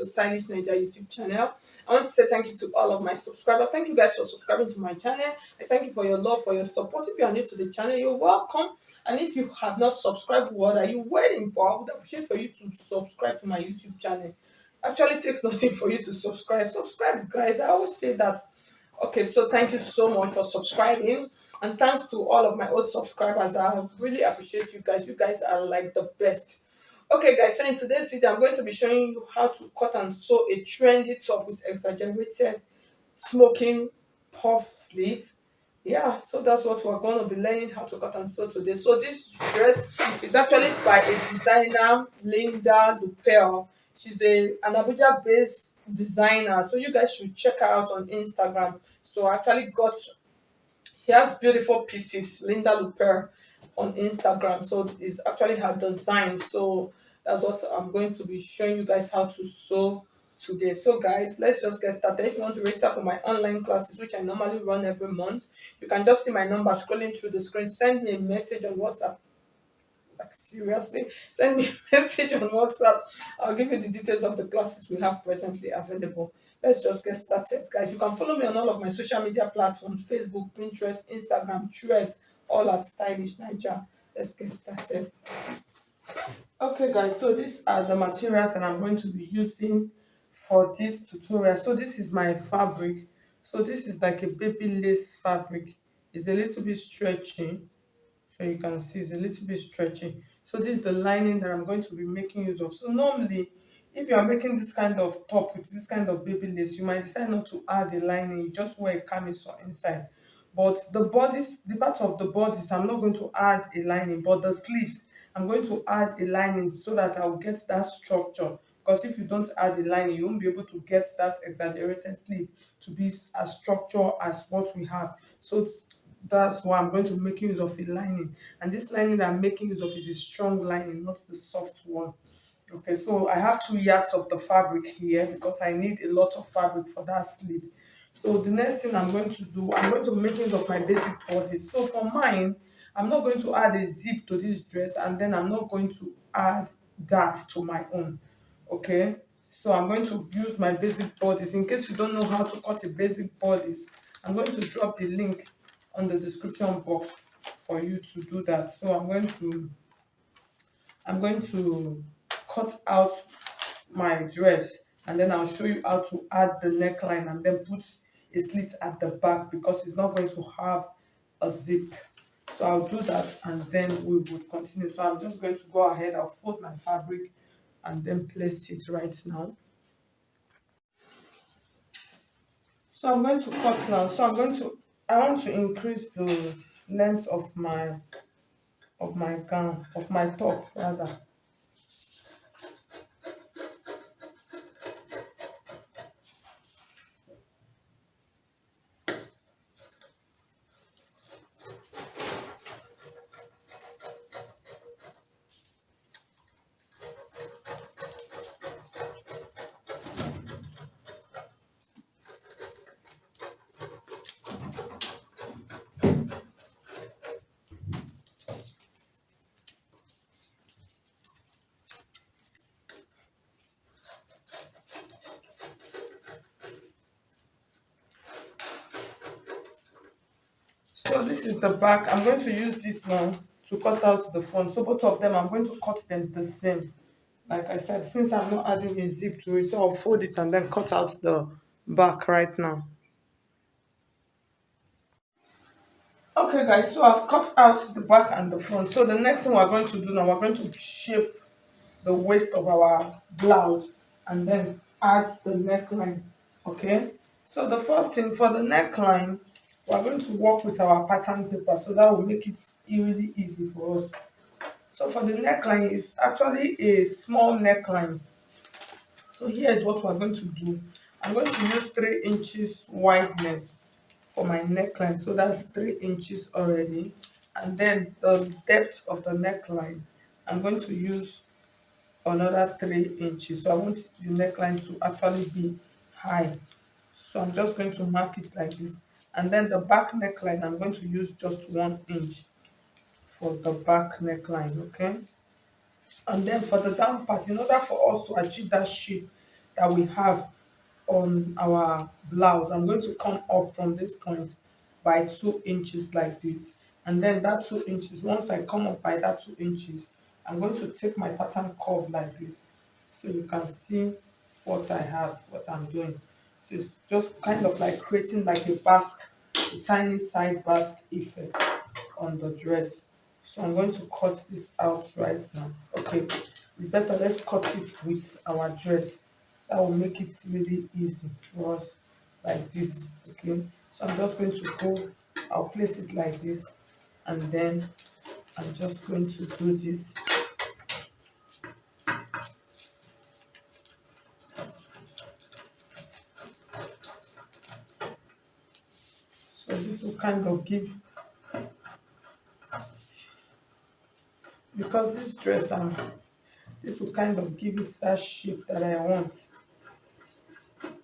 to Stylish Naija YouTube channel. I want to say thank you to all of my subscribers. Thank you guys for subscribing to my channel. I thank you for your love, for your support. If you are new to the channel, you're welcome. And if you have not subscribed, what are you waiting for? I would appreciate for you to subscribe to my YouTube channel. Actually, it takes nothing for you to subscribe. Subscribe, guys. I always say that. Okay, so thank you so much for subscribing. And thanks to all of my old subscribers. I really appreciate you guys. You guys are like the best. Okay, guys, so in today's video, I'm going to be showing you how to cut and sew a trendy top with exaggerated smoking puff sleeve. Yeah, so that's what we're going to be learning how to cut and sew today. So this dress is actually by a designer, Linda Lupel. She's an Abuja based designer, so you guys should check her out on Instagram. So I actually got, she has beautiful pieces, Linda Lupel on Instagram. So it's actually her design. So that's what I'm going to be showing you guys how to sew today. So guys, let's just get started. If you want to register for my online classes, which I normally run every month, you can just see my number scrolling through the screen. Send me a message on WhatsApp. Like seriously, send me a message on WhatsApp. I'll give you the details of the classes we have presently available. Let's just get started, guys. You can follow me on all of my social media platforms: Facebook, Pinterest, Instagram, Threads, all at Stylish Naija. Let's get started. Okay, guys, so these are the materials that I'm going to be using for this tutorial. So this is my fabric. So this is like a baby lace fabric. It's a little bit stretchy, so you can see it's a little bit stretchy. So this is the lining that I'm going to be making use of. So normally, if you are making this kind of top with this kind of baby lace, you might decide not to add a lining. You just wear a camisole inside. But the bodice, the part of the bodice, I'm not going to add a lining, but the sleeves, I'm going to add a lining so that I will get that structure. Because if you don't add a lining, you won't be able to get that exaggerated sleeve to be as structured as what we have. So that's why I'm going to make use of a lining. And this lining that I'm making use of is a strong lining, not the soft one. Okay, so I have 2 yards of the fabric here because I need a lot of fabric for that sleeve. So the next thing I'm going to do, I'm going to make use of my basic bodice. So for mine, I'm not going to add a zip to this dress, and then I'm not going to add that to my own. Okay, so I'm going to use my basic bodice. In case you don't know how to cut a basic bodice, I'm going to drop the link on the description box for you to do that. So I'm going to cut out my dress, and then I'll show you how to add the neckline and then put a slit at the back because it's not going to have a zip. So I'll do that and then we would continue. So I'm just going to go ahead, I'll fold my fabric and then place it right now. So I'm going to cut now. So I want to increase the length of my gown, of my top rather. So this is the back. I'm going to use this now to cut out the front. So both of them, I'm going to cut them the same. Like I said, since I'm not adding a zip to it, so I'll fold it and then cut out the back right now. Okay guys, so I've cut out the back and the front. So the next thing we're going to do now, we're going to shape the waist of our blouse and then add the neckline. Okay, so the first thing for the neckline, we're going to work with our pattern paper, so that will make it really easy for us. So for the neckline, it's actually a small neckline. So here is what we're going to do. I'm going to use 3 inches wideness for my neckline, so that's 3 inches already. And then the depth of the neckline, I'm going to use another 3 inches. So I want the neckline to actually be high. So I'm just going to mark it like this. And then the back neckline, I'm going to use just 1 inch for the back neckline, okay? And then for the down part, in order for us to achieve that shape, that we have on our blouse. I'm going to come up from this point by 2 inches like this, and then that 2 inches, once I come up by that 2 inches, I'm going to take my pattern curve like this, so you can see what I have, what I'm doing. So it's just kind of like creating like a basque, a tiny side basque effect on the dress. So I'm going to cut this out right now. Okay, it's better let's cut it with our dress. That will make it really easy for us, like this. Okay, so I'm just going to go, I'll place it like this, and then I'm just going to do this. So this will kind of give, because this dress this will kind of give it that shape that I want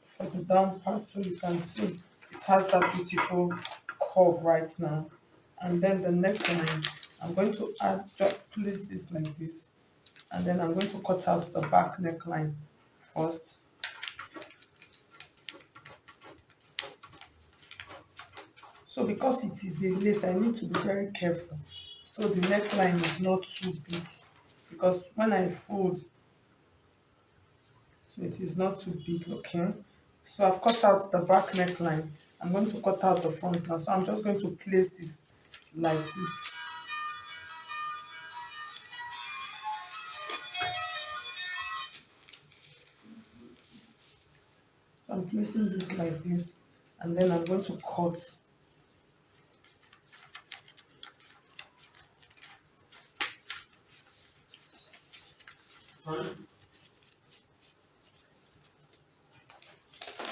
for the down part. So you can see it has that beautiful curve right now. And then the neckline, I'm going to add, just place this like this, and then I'm going to cut out the back neckline first. So because it is a lace, I need to be very careful so the neckline is not too big, because when I fold, so it is not too big. Okay, so I've cut out the back neckline. I'm going to cut out the front now, so I'm just going to place this like this. So I'm placing this like this, and then I'm going to cut.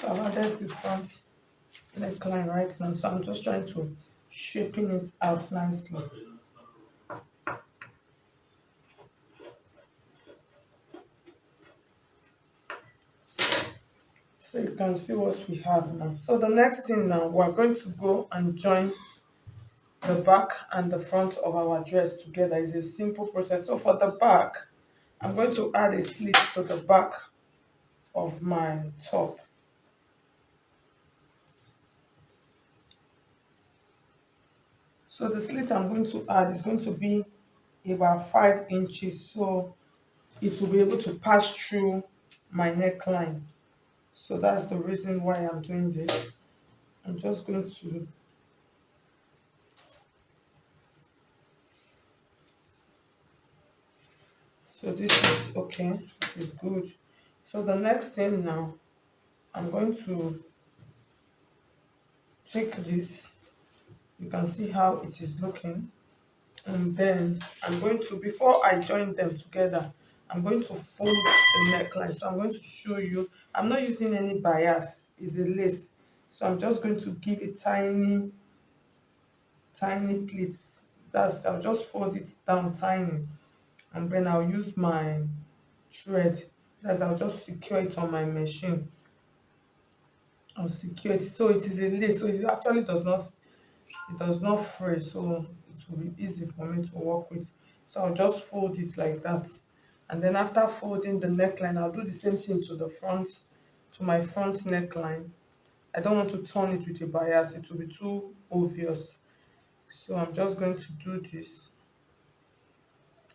So I've added the front neckline right now, so I'm just trying to shaping it out nicely. So you can see what we have now. So the next thing now, we're going to go and join the back and the front of our dress together. It's a simple process. So for the back, I'm going to add a slit to the back of my top. So the slit I'm going to add is going to be about 5 inches, so it will be able to pass through my neckline. So that's the reason why I'm doing this. I'm just going to, so this is okay, this is good. So the next thing now, I'm going to take this, you can see how it is looking, and then I'm going to, before I join them together, I'm going to fold the neckline. So I'm going to show you, I'm not using any bias, it's a lace, so I'm just going to give a tiny pleats. That's, I'll just fold it down tiny, and then I'll use my thread, that's, I'll just secure it on my machine. I'll secure it, so it is a lace, so it actually does not fray, so it will be easy for me to work with. So I'll just fold it like that, and then after folding the neckline, I'll do the same thing to the front, to my front neckline. I don't want to turn it with a bias, it will be too obvious. So I'm just going to do this,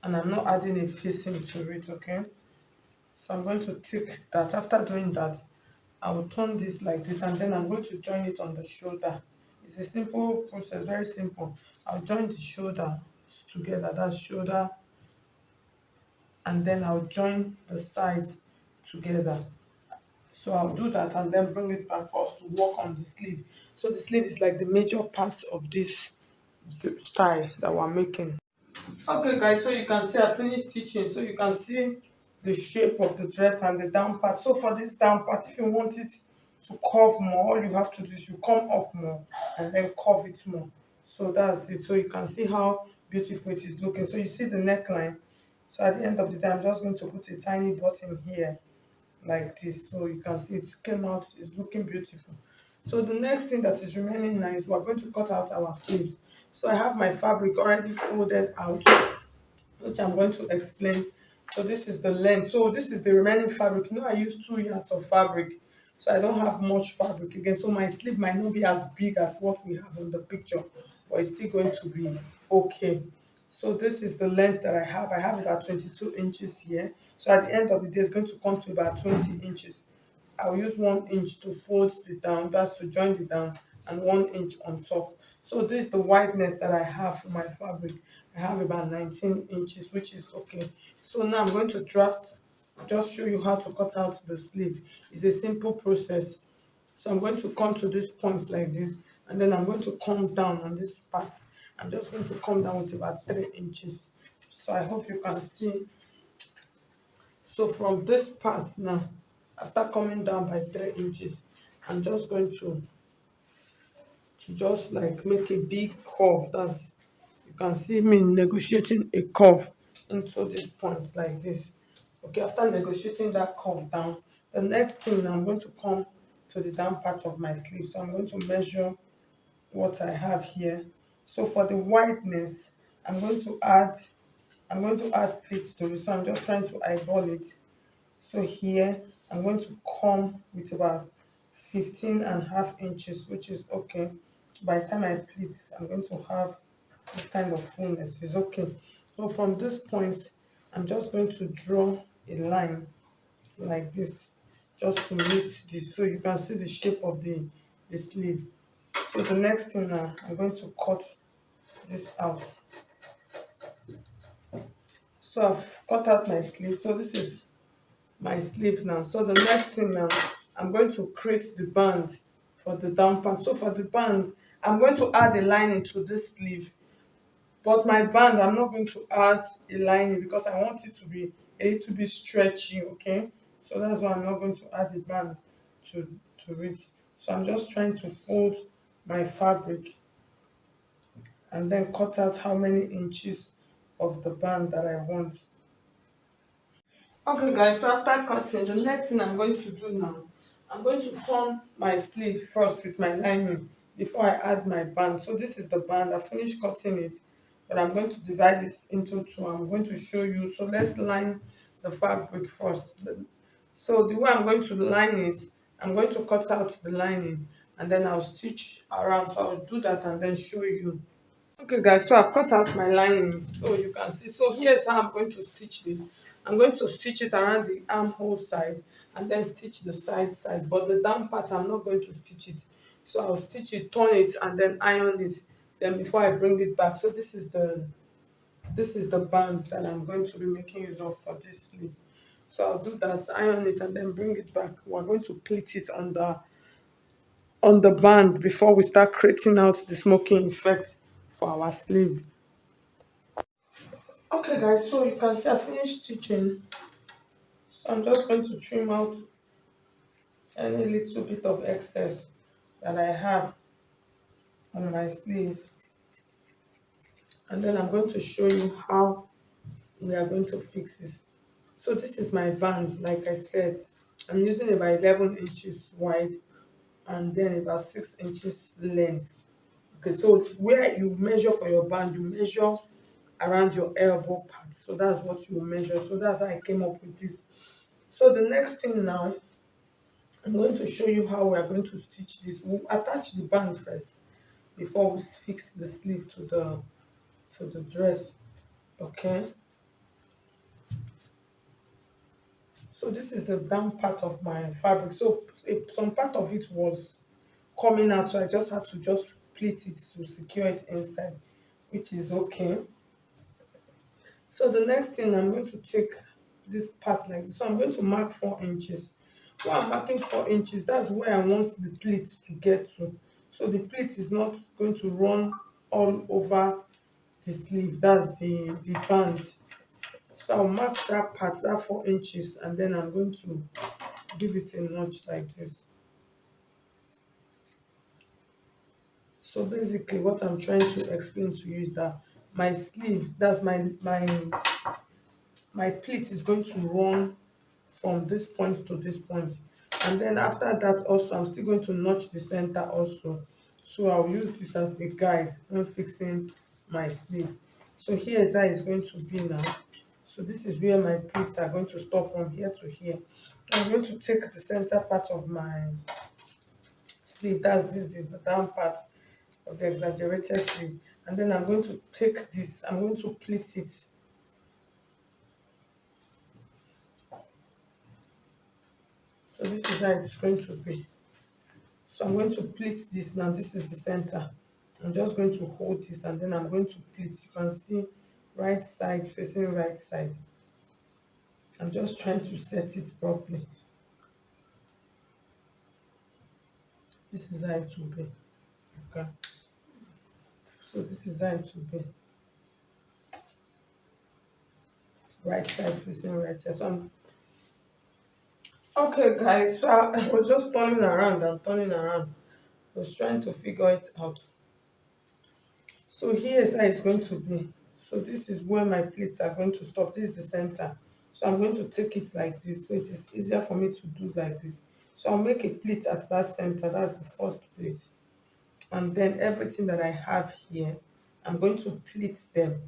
and I'm not adding a facing to it. Okay, so I'm going to take that. After doing that, I will turn this like this, and then I'm going to join it on the shoulder. It's a simple process, very simple. I'll join the shoulder together, that's shoulder, and then I'll join the sides together. So I'll do that and then bring it back for us to work on the sleeve. So the sleeve is like the major part of this style that we're making. Okay guys, so you can see I finished stitching, so you can see the shape of the dress and the down part. So for this down part, if you want it to curve more, all you have to do is you come up more and then curve it more. So that's it. So you can see how beautiful it is looking. So you see the neckline. So at the end of the day, I'm just going to put a tiny button here like this, so you can see it came out, it's looking beautiful. So the next thing that is remaining now is we're going to cut out our sleeves. So I have my fabric already folded out, which I'm going to explain So this is the length. So this is the remaining fabric. You know, I used 2 yards of fabric, so I don't have much fabric again. So my sleeve might not be as big as what we have on the picture, but it's still going to be okay. So this is the length that I have. I have about 22 inches here. So at the end of the day, it's going to come to about 20 inches. I'll use 1 inch to fold the down, that's to join the down, and 1 inch on top. So this is the wideness that I have for my fabric. I have about 19 inches, which is okay. So now I'm going to draft, just show you how to cut out the sleeve. It's a simple process. So I'm going to come to this point like this, and then I'm going to come down on this part. I'm just going to come down with about 3 inches. So I hope you can see. So from this part now, after coming down by 3 inches, I'm just going to just like make a big curve. That's, you can see me negotiating a curve into this point like this. Okay, after negotiating that curve down, the next thing, I'm going to come to the down part of my sleeve. So I'm going to measure what I have here. So for the wideness, I'm going to add pleats to it. So I'm just trying to eyeball it. So here I'm going to come with about 15.5 inches, which is okay. By the time I pleat, I'm going to have this kind of fullness. Is okay. So from this point, I'm just going to draw a line like this, just to meet this, so you can see the shape of the sleeve. So the next thing now, I'm going to cut this out. So I've cut out my sleeve. So this is my sleeve now. So the next thing now, I'm going to create the band for the down part. So for the band, I'm going to add a lining to this sleeve, but my band, I'm not going to add a lining because I want it to be a little bit stretchy. Okay, so that's why I'm not going to add a band to it. So I'm just trying to fold my fabric and then cut out how many inches of the band that I want. Okay guys, so after cutting, the next thing I'm going to do now, I'm going to turn my sleeve first with my lining before I add my band. So this is the band. I finished cutting it, but I'm going to divide it into two. I'm going to show you. So let's line the fabric first. So the way I'm going to line it, I'm going to cut out the lining and then I'll stitch around. So I'll do that and then show you. Okay guys, so I've cut out my lining, so you can see. So here's how I'm going to stitch this. I'm going to stitch it around the armhole side and then stitch the side, but the down part I'm not going to stitch it. So I'll stitch it, turn it, and then iron it, then before I bring it back. So this is the band that I'm going to be making use of for this sleeve. So I'll do that, iron it, and then bring it back. We're going to pleat it on the band before we start creating out the smoking effect for our sleeve. Okay guys, so you can see I finished stitching. So I'm just going to trim out any little bit of excess that I have on my sleeve, and then I'm going to show you how we are going to fix this. So this is my band. Like I said, I'm using about 11 inches wide and then about 6 inches length. Okay, so where you measure for your band, you measure around your elbow part. So that's what you measure. So that's how I came up with this. So the next thing now, I'm going to show you how we are going to stitch this. We'll attach the band first before we fix the sleeve to the dress. Okay. So this is the down part of my fabric. So some part of it was coming out, so I just had to just pleat it to secure it inside, which is okay. So the next thing, I'm going to take this part like this. So I'm going to mark 4 inches. While I'm marking 4 inches, that's where I want the pleat to get to. So the pleat is not going to run all over the sleeve. That's the band. So I'll mark that part, that 4 inches, and then I'm going to give it a notch like this. So basically what I'm trying to explain to you is that my sleeve, that's my pleat is going to run from this point to this point, and then after that also I'm still going to notch the center also. So I'll use this as a guide when fixing my sleeve. So here is how it's going to be now. So this is where my pleats are going to stop from here to here. I'm going to take the center part of my sleeve, that's this the down part of the exaggerated sleeve, and then I'm going to take this, I'm going to pleat it. So this is how it's going to be. So I'm going to pleat this now. This is the center. I'm just going to hold this and then I'm going to pleat. You can see right side facing right side. I'm just trying to set it properly. This is how it will be. Okay. So this is how it will be. Right side facing right side. So okay, guys. So I was just turning around and turning around. I was trying to figure it out. So here's how it's going to be. So this is where my plates are going to stop. This is the center. So I'm going to take it like this. So it is easier for me to do like this. So I'll make a plate at that center. That's the first plate. And then everything that I have here, I'm going to pleat them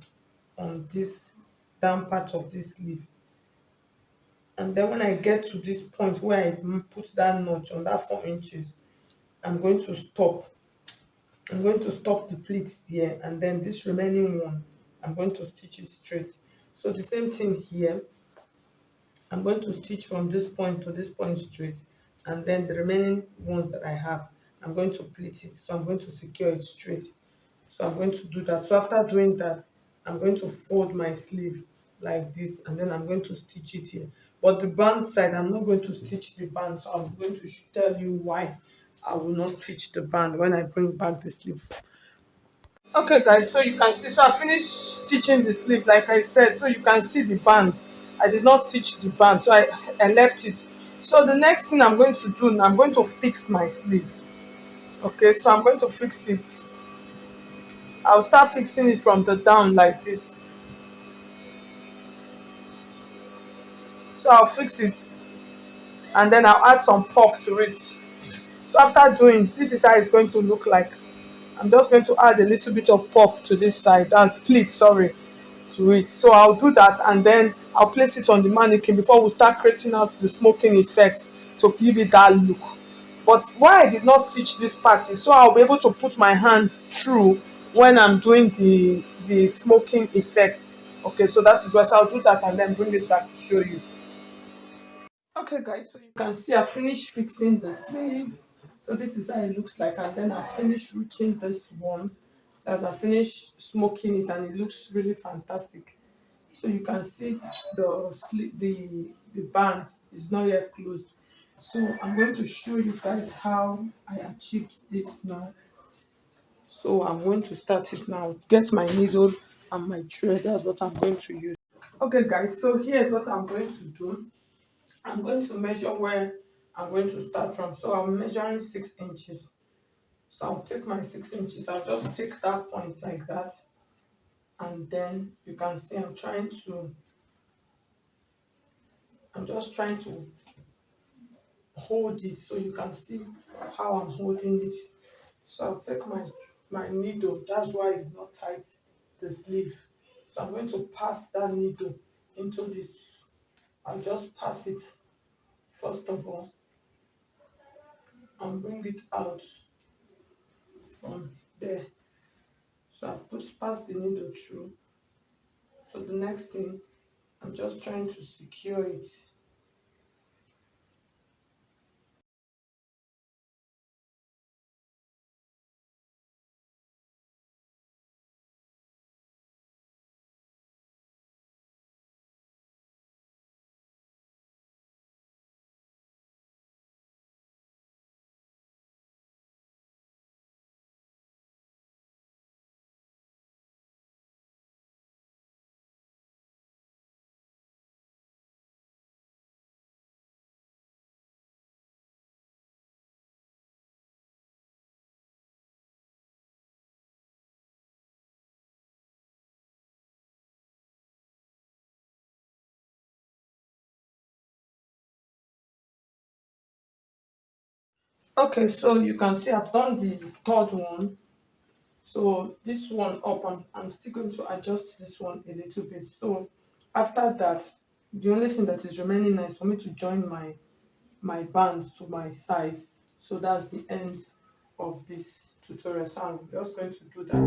on this down part of this sleeve. And then when I get to this point where I put that notch on that 4 inches, I'm going to stop. I'm going to stop the pleats there, and then this remaining one, I'm going to stitch it straight. So the same thing here, I'm going to stitch from this point to this point straight, and then the remaining ones that I have, I'm going to pleat it. So I'm going to secure it straight. So I'm going to do that. So after doing that, I'm going to fold my sleeve like this, and then I'm going to stitch it here. But the band side, I'm not going to stitch the band, so I'm going to tell you why I will not stitch the band when I bring back the sleeve. Okay, guys, so you can see, so I finished stitching the sleeve like I said, so you can see the band. I did not stitch the band, so I left it. So the next thing I'm going to do now, I'm going to fix my sleeve. Okay, so I'm going to fix it. I'll start fixing it from the down like this. So I'll fix it and then I'll add some puff to it. So after doing, this is how it's going to look like. I'm just going to add a little bit of puff to this side, that's split, sorry, to it. So I'll do that and then I'll place it on the mannequin before we start creating out the smoking effect to give it that look. But why I did not stitch this part is so I'll be able to put my hand through when I'm doing the smoking effect. Okay, so that is why, so I'll do that and then bring it back to show you. Okay, guys, so you can see I finished fixing the sleeve. So this is how it looks like, and then I finished reaching this one as I finished smoking it, and it looks really fantastic. So you can see the band is not yet closed. So I'm going to show you guys how I achieved this now. So I'm going to start it now. Get my needle and my thread. That's what I'm going to use. Okay, guys, so here's what I'm going to do. I'm going to measure where I'm going to start from. So I'm measuring 6 inches. So I'll take my 6 inches. I'll just take that point like that. And then you can see I'm just trying to hold it so you can see how I'm holding it. So I'll take my needle. That's why it's not tight, the sleeve. So I'm going to pass that needle into this. I'll just pass it first of all and bring it out from there. So I put past the needle through. So the next thing, I'm just trying to secure it. Okay, so you can see I've done the third one. So this one up, I'm still going to adjust this one a little bit. So After that, the only thing that is remaining now is for me to join my band to my size. So that's the end of this tutorial. So I'm just going to do that.